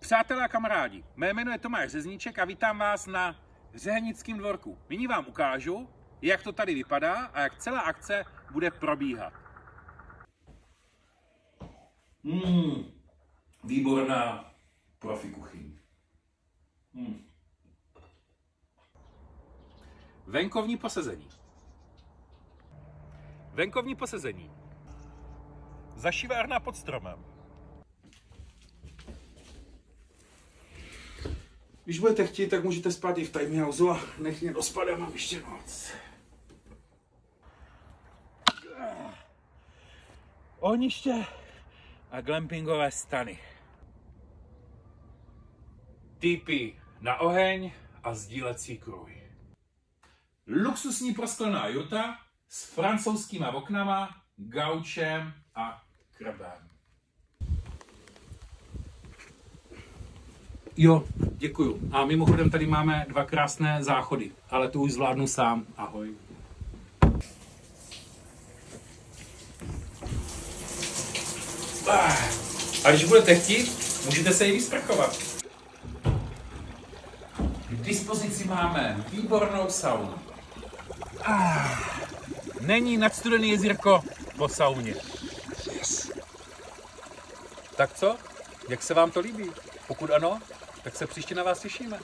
Přátelé a kamarádi, mé jméno je Tomáš Řezníček a vítám vás na Řehenickém dvorku. Nyní vám ukážu, jak to tady vypadá a jak celá akce bude probíhat. Výborná profi kuchyň. Venkovní posezení. Venkovní posezení. Zašivárna pod stromem. Když budete chtít, tak můžete spát i v tiny houseu a nech mě dospat, já mám ještě noc. Ohniště a glampingové stany. Tipy na oheň a sdílecí kruhy. Luxusní prosklená juta s francouzskýma oknama, gaučem a krbem. Jo, děkuju. A mimochodem tady máme 2 krásné záchody, ale to už zvládnu sám. Ahoj. A když budete chtít, můžete se i vysprchovat. K dispozici máme výbornou saunu. Není nadstudený jezírko po sauně. Yes. Tak co? Jak se vám to líbí? Pokud ano, tak se příště na vás těšíme.